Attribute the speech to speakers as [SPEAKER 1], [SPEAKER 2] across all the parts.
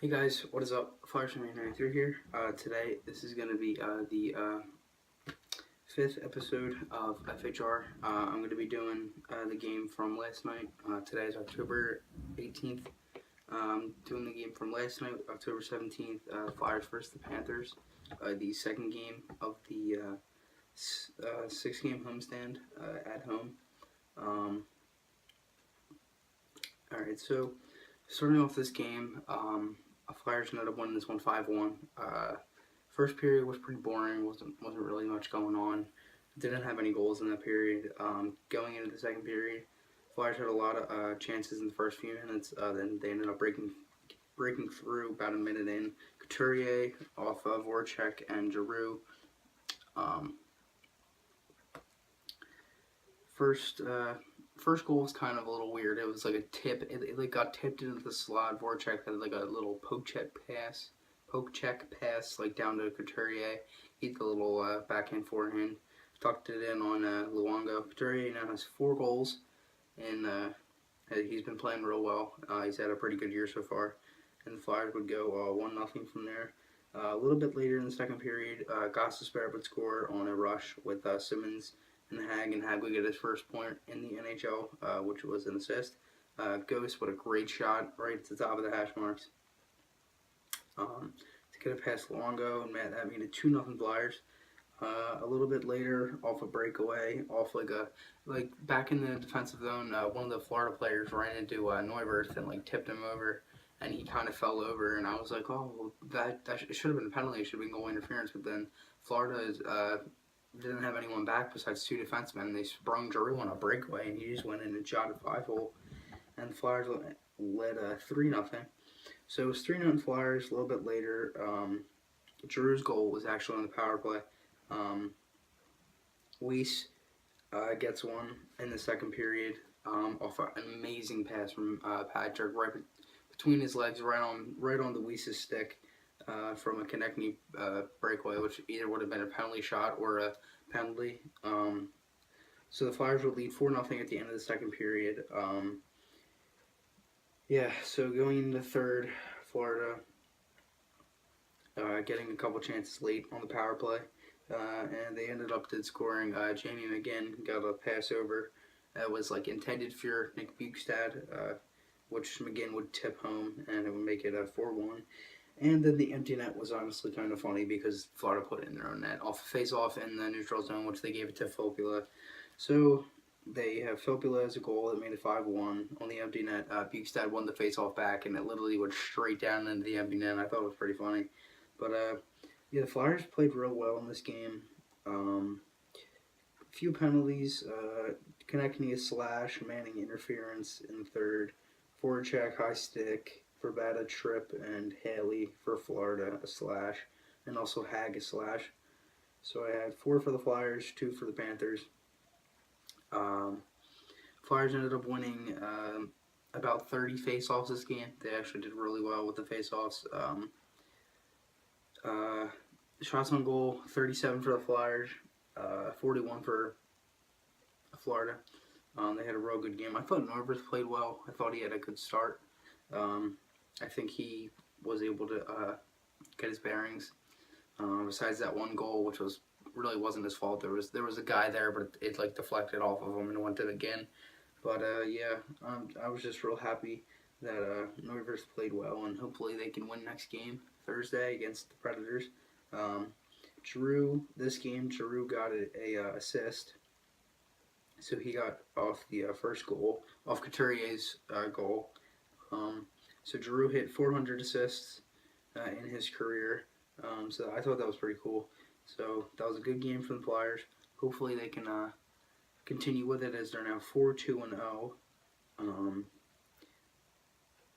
[SPEAKER 1] Hey guys, what is up? FHR1 here. Today, this is going to be the fifth episode of FHR. I'm going to be doing the game from last night. Today is October 18th. Doing the game from last night, October 17th, Flyers versus the Panthers. The second game of the 6-game homestand at home. Alright, so starting off this game, Flyers ended up winning this one 5-1. First period was pretty boring. wasn't really much going on. Didn't have any goals in that period. Going into the second period, Flyers had a lot of chances in the first few minutes. Then they ended up breaking through about a minute in. Couturier off of Voracek and Giroux. First goal was kind of a little weird. It was like a tip. It like got tipped into the slot. Voracek had like a little poke check pass like down to Couturier. He hit the little backhand forehand, tucked it in on Luongo. Couturier now has 4 goals, and he's been playing real well. He's had a pretty good year so far, and the Flyers would go 1-0 from there. A little bit later in the second period, Gostisbehere would score on a rush with Simmons and Hag would get his first point in the NHL, which was an assist. Ghost, what a great shot right at the top of the hash marks. To get it past Luongo, and that made it 2-0 Flyers. A little bit later, off a breakaway, off like back in the defensive zone, one of the Florida players ran into Neuwirth and like tipped him over, and he kind of fell over, and I was like, oh, well, that should have been a penalty, it should have been goal interference, but then Florida didn't have anyone back besides 2 defensemen, and they sprung Giroux on a breakaway, and he just went in and shot a 5-hole, and the Flyers led 3-0. So it was 3-0 Flyers. A little bit later, Giroux's goal was actually on the power play. Weiss gets one in the second period off an amazing pass from Patrick right between his legs, right on the Weiss's stick. From a Konechny breakaway, which either would have been a penalty shot or a penalty. So the Flyers would lead 4-0 at the end of the second period. So going into third, Florida getting a couple chances late on the power play, and they ended up scoring. Jamie McGinn got a pass over that was like intended for Nick Bukestad, which McGinn would tip home, and it would make it a 4-1. And then the empty net was honestly kind of funny because Florida put it in their own net off a face-off in the neutral zone, which they gave it to Filppula. So they have Filppula as a goal that made it 5-1 on the empty net. Bukestad won the face-off back, and it literally went straight down into the empty net. I thought it was pretty funny. But the Flyers played real well in this game. Few penalties. Konechny a slash, Manning interference in the third. Voracek high stick. Verbata trip, and Haley for Florida a slash, and also Hag a slash. So I had 4 for the Flyers, 2 for the Panthers. Flyers ended up winning about 30 face-offs this game. They actually did really well with the face-offs. Shots on goal, 37 for the Flyers, 41 for Florida. They had a real good game. I thought Neuwirth played well. I thought he had a good start. I think he was able to get his bearings. Besides that one goal, which really wasn't his fault. There was a guy there, but it like deflected off of him and went in again. But I was just real happy that Neuwirth played well, and hopefully they can win next game Thursday against the Predators. Giroux got a assist, so he got off the first goal, off Couturier's goal. So Giroux hit 400 assists in his career, so I thought that was pretty cool. So that was a good game for the Flyers. Hopefully they can continue with it as they're now 4-2-0.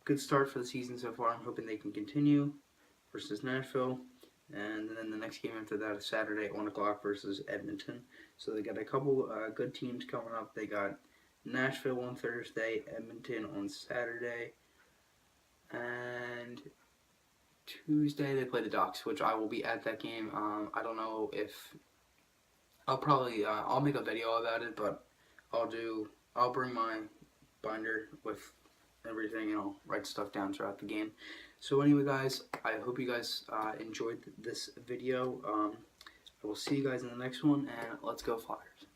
[SPEAKER 1] Good start for the season so far. I'm hoping they can continue versus Nashville. And then the next game after that is Saturday at 1 o'clock versus Edmonton. So they got a couple good teams coming up. They got Nashville on Thursday, Edmonton on Saturday, and Tuesday they play the Ducks, which I will be at that game. I don't know if I'll make a video about it, but I'll bring my binder with everything, and I'll write stuff down throughout the game. So anyway, guys, I hope you guys enjoyed this video. I will see you guys in the next one, and let's go Flyers.